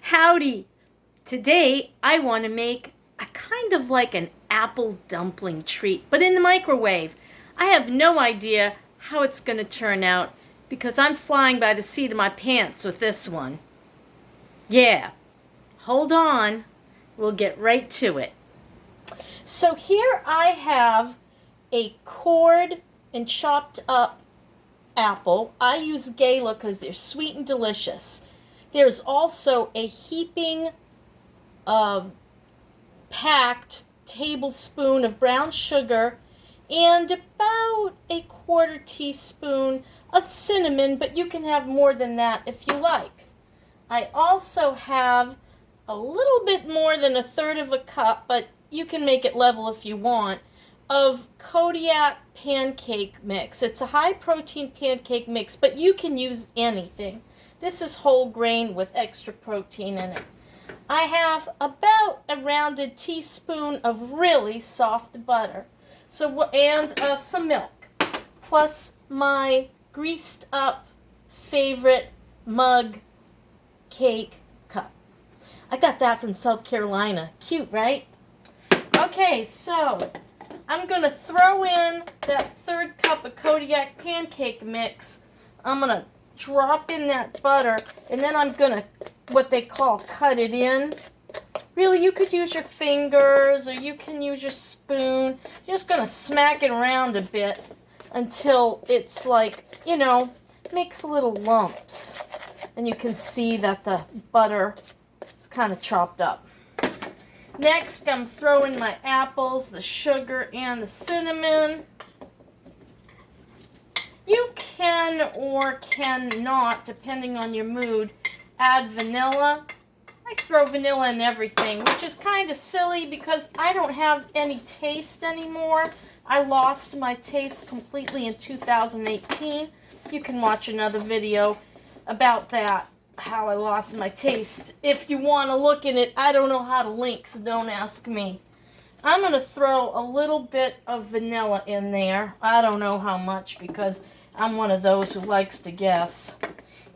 Howdy! Today I want to make a kind of like an apple dumpling treat, but in the microwave. I have no idea how it's going to turn out because I'm flying by the seat of my pants with this one. Yeah, hold on. We'll get right to it. So here I have a cored and chopped up apple. I use Gala because they're sweet and delicious. There's also a heaping packed tablespoon of brown sugar and about a quarter teaspoon of cinnamon, but you can have more than that if you like. I also have a little bit more than a third of a cup, but you can make it level if you want, of Kodiak pancake mix. It's a high protein pancake mix, but you can use anything. This is whole grain with extra protein in it. I have about a rounded teaspoon of really soft butter, and some milk, plus my greased up favorite mug cake cup. I got that from South Carolina. Cute, right? Okay, so I'm going to throw in that third cup of Kodiak pancake mix. I'm going to drop in that butter, and then I'm going to, what they call, cut it in. Really, you could use your fingers, or you can use your spoon. You're just going to smack it around a bit until it's like, makes little lumps. And you can see that the butter is kind of chopped up. Next, I'm throwing my apples, the sugar, and the cinnamon. You can or cannot, depending on your mood, add vanilla. I throw vanilla in everything, which is kind of silly because I don't have any taste anymore. I lost my taste completely in 2018. You can watch another video about that, how I lost my taste. If you want to look in it, I don't know how to link, so don't ask me. I'm going to throw a little bit of vanilla in there. I don't know how much because I'm one of those who likes to guess.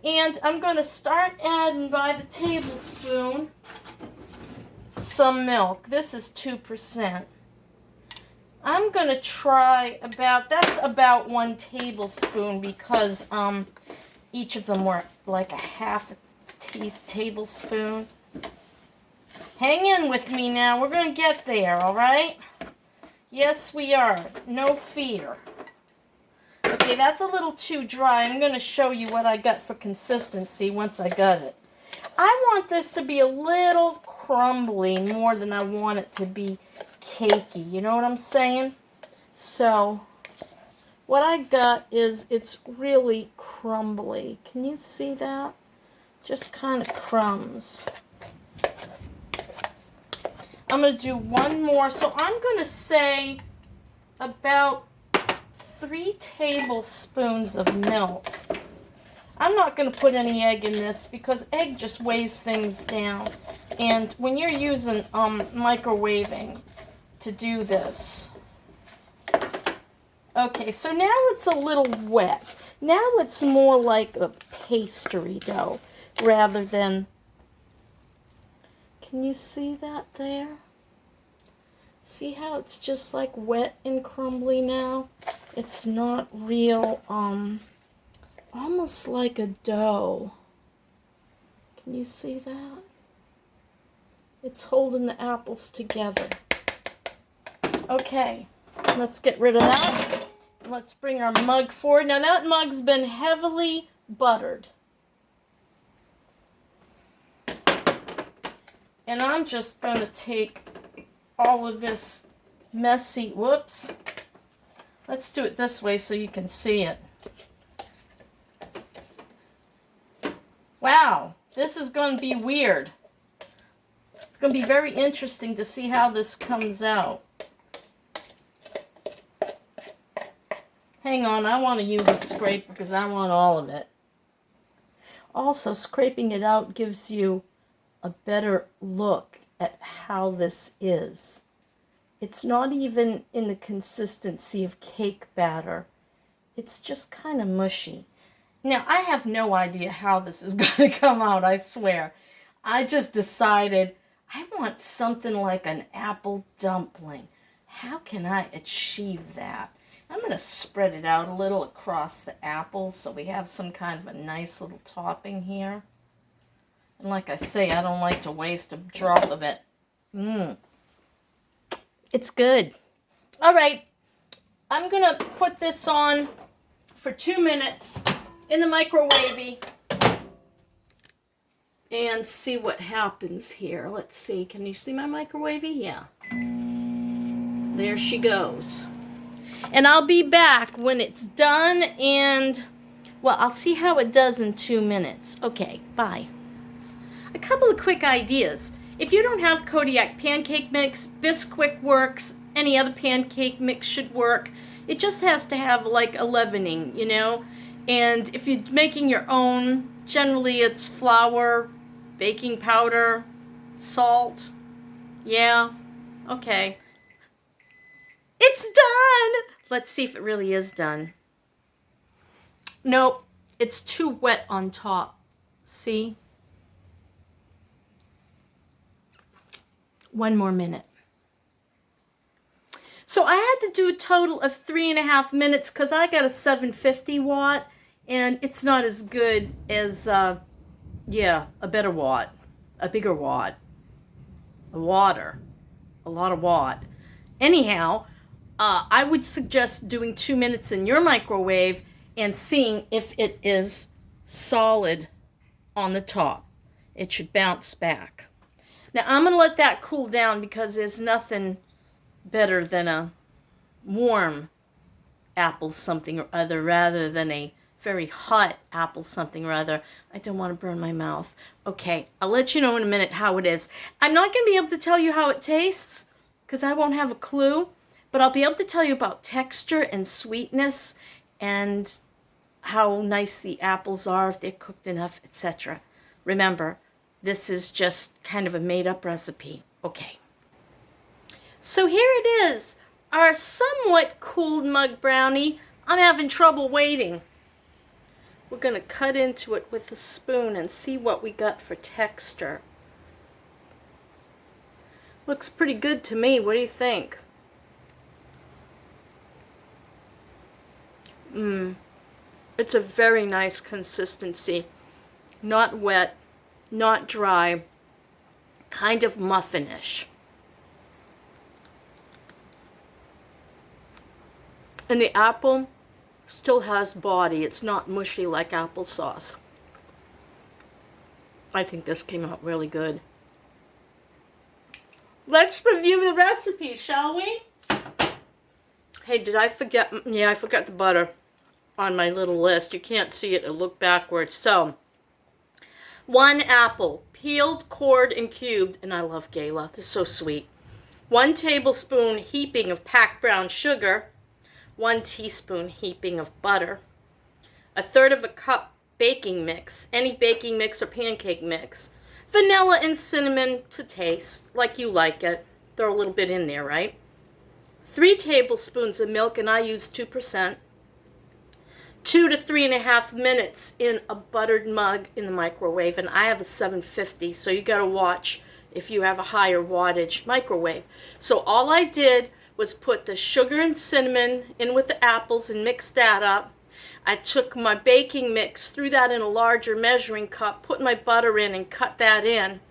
And I'm going to start adding by the tablespoon some milk. This is 2%. I'm going to try that's about 1 tablespoon because each of them were like a half a tablespoon. Hang in with me now. We're going to get there, all right? Yes, we are. No fear. Okay, that's a little too dry. I'm going to show you what I got for consistency once I got it. I want this to be a little crumbly more than I want it to be cakey. You know what I'm saying? So, what I got is it's really crumbly. Can you see that? Just kind of crumbs. I'm going to do one more. So I'm going to say about 3 tablespoons of milk. I'm not going to put any egg in this because egg just weighs things down. And when you're using microwaving to do this. Okay, so now it's a little wet. Now it's more like a pastry dough rather than... Can you see that there? See how it's just like wet and crumbly now? It's not real, almost like a dough. Can you see that? It's holding the apples together. Okay, let's get rid of that. Let's bring our mug forward. Now that mug's been heavily buttered. And I'm just going to take all of this messy, whoops. Let's do it this way so you can see it. Wow, this is going to be weird. It's going to be very interesting to see how this comes out. Hang on, I want to use a scraper because I want all of it. Also, scraping it out gives you a better look at how this is. It's not even in the consistency of cake batter. It's just kind of mushy. Now, I have no idea how this is going to come out, I swear. I just decided I want something like an apple dumpling. How can I achieve that? I'm going to spread it out a little across the apples so we have some kind of a nice little topping here. And like I say, I don't like to waste a drop of it. It's good. All right, I'm going to put this on for 2 minutes in the microwave and see what happens here. Let's see. Can you see my microwave? Yeah. There she goes. And I'll be back when it's done and, well, I'll see how it does in 2 minutes. Okay, bye. A couple of quick ideas. If you don't have Kodiak pancake mix, Bisquick works, any other pancake mix should work. It just has to have like a leavening, you know? And if you're making your own, generally it's flour, baking powder, salt. Yeah, okay. It's done! Let's see if it really is done. Nope, it's too wet on top. See? 1 more minute. So I had to do a total of 3.5 minutes because I got a 750 watt and it's not as good as, a better watt, a bigger watt, a lot of watt. Anyhow, I would suggest doing 2 minutes in your microwave and seeing if it is solid on the top. It should bounce back. Now I'm going to let that cool down because there's nothing better than a warm apple something or other rather than a very hot apple something or other. I don't want to burn my mouth. Okay, I'll let you know in a minute how it is. I'm not going to be able to tell you how it tastes because I won't have a clue, but I'll be able to tell you about texture and sweetness and how nice the apples are, if they're cooked enough, etc. Remember, this is just kind of a made-up recipe. Okay. So here it is, our somewhat cooled mug brownie. I'm having trouble waiting. We're going to cut into it with a spoon and see what we got for texture. Looks pretty good to me. What do you think? It's a very nice consistency. Not wet, not dry, kind of muffinish. And the apple still has body. It's not mushy like applesauce. I think this came out really good. Let's review the recipe, shall we? Hey, did I forget? Yeah, I forgot the butter on my little list. You can't see it. It'll look backwards. So, 1 apple, peeled, cored, and cubed. And I love Gala. This is so sweet. 1 tablespoon heaping of packed brown sugar. 1 teaspoon heaping of butter. 1/3 cup baking mix. Any baking mix or pancake mix. Vanilla and cinnamon to taste, like you like it. Throw a little bit in there, right? 3 tablespoons of milk, and I use 2%. 2 to 3.5 minutes in a buttered mug in the microwave, and I have a 750, so you got to watch if you have a higher wattage microwave. So all I did was put the sugar and cinnamon in with the apples and mix that up. I took my baking mix, threw that in a larger measuring cup, put my butter in and cut that in.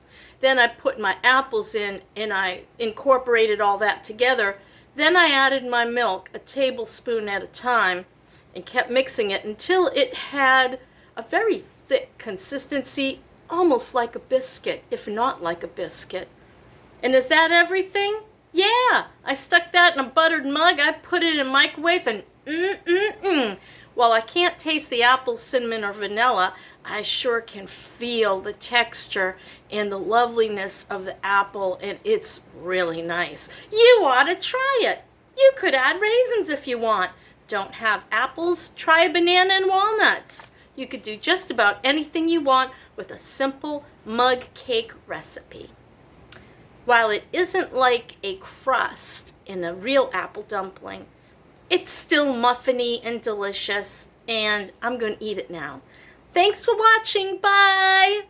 Then I put my apples in and I incorporated all that together. Then I added my milk, a tablespoon at a time, and kept mixing it until it had a very thick consistency, almost like a biscuit, if not like a biscuit. And is that everything? Yeah, I stuck that in a buttered mug, I put it in a microwave, and While I can't taste the apple, cinnamon, or vanilla, I sure can feel the texture and the loveliness of the apple, and it's really nice. You ought to try it. You could add raisins if you want. Don't have apples? Try a banana and walnuts. You could do just about anything you want with a simple mug cake recipe. While it isn't like a crust in a real apple dumpling, it's still muffiny and delicious, and I'm going to eat it now. Thanks for watching. Bye!